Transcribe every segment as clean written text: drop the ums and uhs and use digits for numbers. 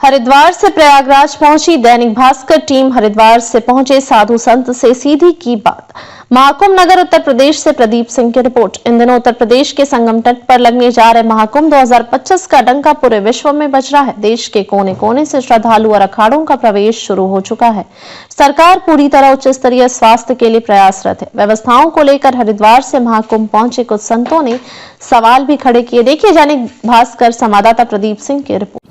हरिद्वार से प्रयागराज पहुंची दैनिक भास्कर टीम। हरिद्वार से पहुंचे साधु संत से सीधी की बात। महाकुंभ नगर उत्तर प्रदेश से प्रदीप सिंह की रिपोर्ट। इन दिनों उत्तर प्रदेश के संगम तट पर लगने जा रहे महाकुंभ 2025 का डंका पूरे विश्व में बज रहा है। देश के कोने कोने से श्रद्धालु और अखाड़ों का प्रवेश शुरू हो चुका है। सरकार पूरी तरह उच्च स्तरीय स्वास्थ्य के लिए प्रयासरत है। व्यवस्थाओं को लेकर हरिद्वार से महाकुंभ पहुंचे कुछ संतों ने सवाल भी खड़े किए। देखिए दैनिक भास्कर संवाददाता प्रदीप सिंह की रिपोर्ट।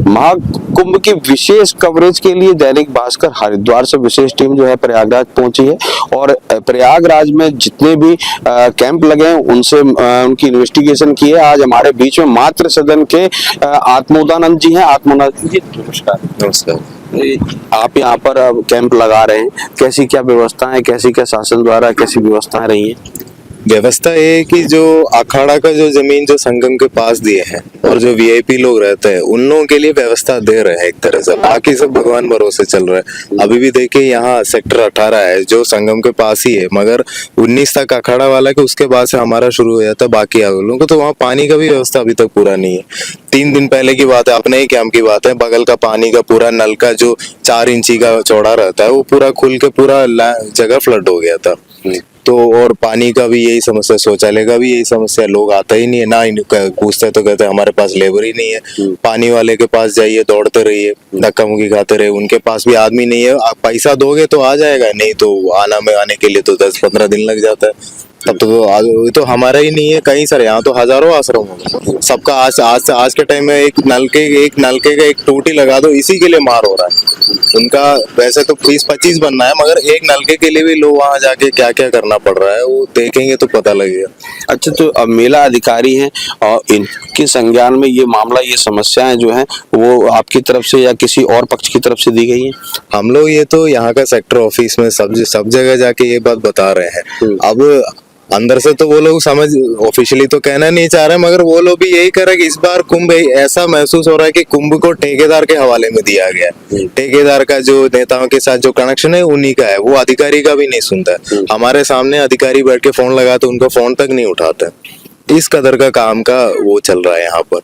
महाकुंभ की विशेष कवरेज के लिए दैनिक भास्कर हरिद्वार से विशेष टीम जो है प्रयागराज पहुंची है और प्रयागराज में जितने भी कैंप लगे हैं उनसे उनकी इन्वेस्टिगेशन की है। आज हमारे बीच में मातृ सदन के आत्मोदानंद जी हैं। आत्मोदानंद जी नमस्कार। नमस्कार। आप यहाँ पर कैंप लगा रहे हैं, कैसी क्या व्यवस्था है, कैसी क्या शासन द्वारा कैसी व्यवस्थाएं रही है? व्यवस्था ये है कि जो अखाड़ा का जो जमीन जो संगम के पास दिए हैं और जो वीआईपी लोग रहते हैं उन लोगों के लिए व्यवस्था दे रहे हैं एक तरह से। बाकी सब भगवान भरोसे चल रहा है। अभी भी देखिए यहाँ सेक्टर 18 है जो संगम के पास ही है, मगर 19 तक अखाड़ा वाला के उसके बाद से हमारा शुरू हो जाता है बाकी लोगों को। तो वहाँ पानी का भी व्यवस्था अभी तक पूरा नहीं है। 3 दिन पहले की बात है, अपने ही कैंप की बात है, बगल का पानी का पूरा नल का जो 4 इंची का चौड़ा रहता है वो पूरा खुल के पूरा जगह फ्लड हो गया था। तो और पानी का भी यही समस्या, शौचालय का भी यही समस्या, लोग आता ही नहीं है ना। पूछते तो कहते हैं हमारे पास लेबर ही नहीं है। पानी वाले के पास जाइए दौड़ते रहिए, धक्का मुक्की खाते रहे, उनके पास भी आदमी नहीं है। आप पैसा दोगे तो आ जाएगा, नहीं तो आने के लिए तो 10-15 दिन लग जाता है। तब तो हमारा ही नहीं है, कहीं सारे यहाँ तो हजारों आश्रम हो सबका। आज के टाइम में एक नलके का एक टूटी लगा दो, इसी के लिए मार हो रहा है उनका। वैसे तो 20-25 बनना है, मगर एक नलके के लिए भी लोग वहां जाके क्या क्या करना पड़ रहा है वो देखेंगे तो पता लगेगा। अच्छा, तो अब मेला अधिकारी हैं और इनके संज्ञान में ये मामला, ये समस्याएं जो हैं वो आपकी तरफ से या किसी और पक्ष की तरफ से दी गई है? हम लोग ये तो यहाँ का सेक्टर ऑफिस में सब जगह जाके ये बात बता रहे हैं। अब अंदर से तो वो लोग समझ ऑफिशियली तो कहना नहीं चाह रहे, मगर वो लोग भी यही कर रहे कि इस बार कुंभ ऐसा महसूस हो रहा है कि कुंभ को ठेकेदार के हवाले में दिया गया है। ठेकेदार का जो नेताओं के साथ जो कनेक्शन है उन्हीं का है, वो अधिकारी का भी नहीं सुनता है। हमारे सामने अधिकारी बैठ के फोन लगाते, उनका फोन तक नहीं उठाते। इस कदर का काम का वो चल रहा है यहाँ पर।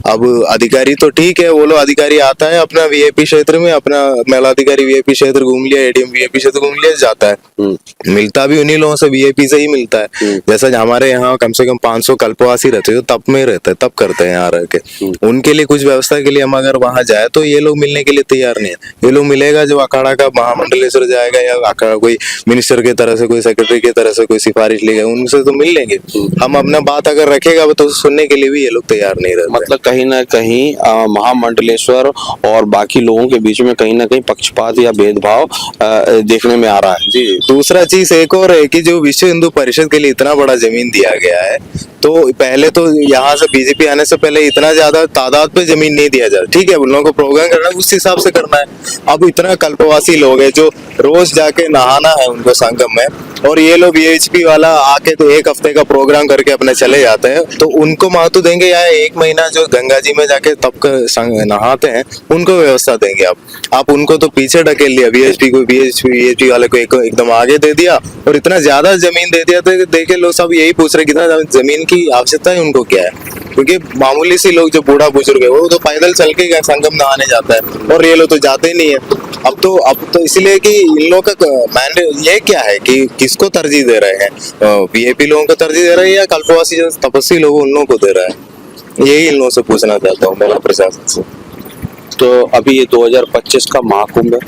अब अधिकारी तो ठीक है, वो लोग अधिकारी आता है अपना वीआईपी क्षेत्र में, अपना मेला अधिकारी वीआईपी क्षेत्र घूम लिया, एडीएम वीआईपी क्षेत्र घूम लिया, जाता है। मिलता भी उन्हीं लोगों से, वीआईपी से ही मिलता है। जैसा हमारे यहाँ कम से कम 500 कल्पवासी रहते हैं, तब में रहते हैं, तब करते हैं यहाँ रह के। उनके लिए कुछ व्यवस्था के लिए हम अगर वहां जाए तो ये लोग मिलने के लिए तैयार नहीं है। ये लोग मिलेगा जो अखाड़ा का महामंडलेश्वर जाएगा या अखाड़ा कोई मिनिस्टर की तरह से, कोई सेक्रेटरी की तरह से कोई सिफारिश लेगा, उनसे तो मिल लेंगे। हम अपना बात अगर रखेगा तो सुनने के लिए भी ये लोग तैयार नहीं रहते। मतलब कहीं ना कहीं महामंडलेश्वर और बाकी लोगों के बीच में कहीं ना कहीं पक्षपात या भेदभाव देखने में आ रहा है। जी, दूसरा चीज एक और है कि जो विश्व हिंदू परिषद के लिए इतना बड़ा जमीन दिया गया है, तो पहले तो यहाँ से बीजेपी आने से पहले इतना ज्यादा तादाद पे जमीन नहीं दिया जाता। ठीक है, उन लोगों को प्रोग्राम करना है उस हिसाब से करना है। अब इतना कल्पवासी लोग हैं जो रोज जाके नहाना है उनको संगम में, और ये लोग वीएचपी वाला आके तो 1 हफ्ते का प्रोग्राम करके अपने चले जाते हैं। तो उनको महत्व देंगे या 1 महीना जो गंगा जी में जाके तब नहाते हैं उनको व्यवस्था देंगे? आप उनको तो पीछे ढकेल लिया, वीएचपी वाले को एकदम आगे दे दिया और इतना ज्यादा जमीन दे दिया। तो देखे लोग सब यही पूछ रहे कितना जमीन की आवश्यकता है उनको क्या है, क्योंकि मामूली सी लोग जो बूढ़ा बुजुर्ग है वो तो पैदल चल के संगम नहाने जाता है और ये लोग तो जाते ही नहीं है। अब तो इसलिए कि इन लोगों का मैंडेट ये क्या है कि किसको तरजीह दे रहे हैं? वीआईपी लोगों को तरजीह दे रहे हैं या कल्पवासी जो तपस्वी लोग उन लोगों को दे रहा है? यही इन लोगों से पूछना चाहता हूँ मेला प्रशासन से। तो अभी ये 2025 का महाकुंभ है,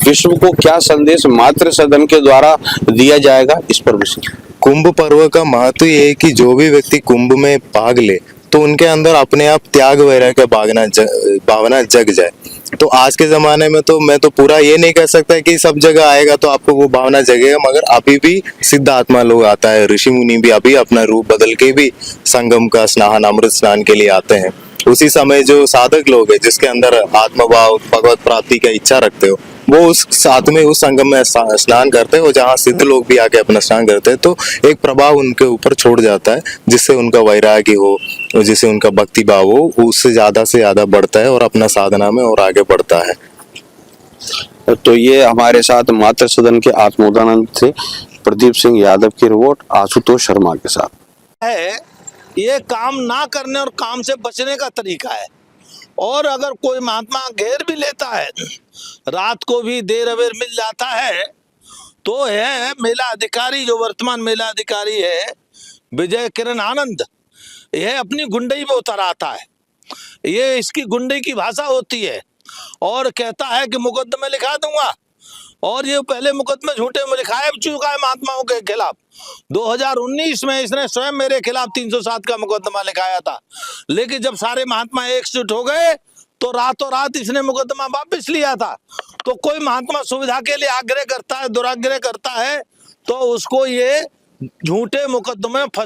विश्व को क्या संदेश मातृ सदन के द्वारा दिया जाएगा इस पर विषय? कुंभ पर्व का महत्व ये है कि जो भी व्यक्ति कुंभ में भाग ले तो उनके अंदर अपने आप त्याग वैराग्य भावना जग जाए। तो आज के जमाने में तो मैं तो पूरा ये नहीं कह सकता कि सब जगह आएगा तो आपको वो भावना जगेगा, मगर अभी भी सिद्ध आत्मा लोग आता है, ऋषि मुनि भी अभी अपना रूप बदल के भी संगम का स्नान, अमृत स्नान के लिए आते हैं। उसी समय जो साधक लोग हैं जिसके अंदर आत्मभाव, भगवत प्राप्ति का इच्छा रखते हो, वो उस साथ में उस संगम में स्नान करते हैं, और जहाँ सिद्ध लोग भी आके अपना स्नान करते हैं तो एक प्रभाव उनके ऊपर छोड़ जाता है, जिससे उनका वैराग्य हो, जिससे उनका भक्ति भाव हो, उससे ज्यादा से ज्यादा बढ़ता है और अपना साधना में और आगे बढ़ता है। तो ये हमारे साथ मातृ सदन के आत्मोदानंद से प्रदीप सिंह यादव की रिपोर्ट आशुतोष शर्मा के साथ। है ये काम ना करने और काम से बचने का तरीका है। और अगर कोई महात्मा घेर भी लेता है, रात को भी देर अबेर मिल जाता है, तो है मेला अधिकारी, जो वर्तमान मेला अधिकारी है विजय किरण आनंद, यह अपनी गुंडई में उतर आता है। ये इसकी गुंडई की भाषा होती है और कहता है कि मुकदमे लिखा दूंगा, और ये पहले मुकदमे झूठे में लिखाया चुका है महात्माओं के खिलाफ। 2019 में इसने स्वयं मेरे खिलाफ 307 का मुकदमा लिखाया था, लेकिन जब सारे महात्मा एकजुट हो गए तो रातों रात इसने मुकदमा वापस लिया था। तो कोई महात्मा सुविधा के लिए आग्रह करता है, दुराग्रह करता है, तो उसको ये झूठे मुकदमे में फंसा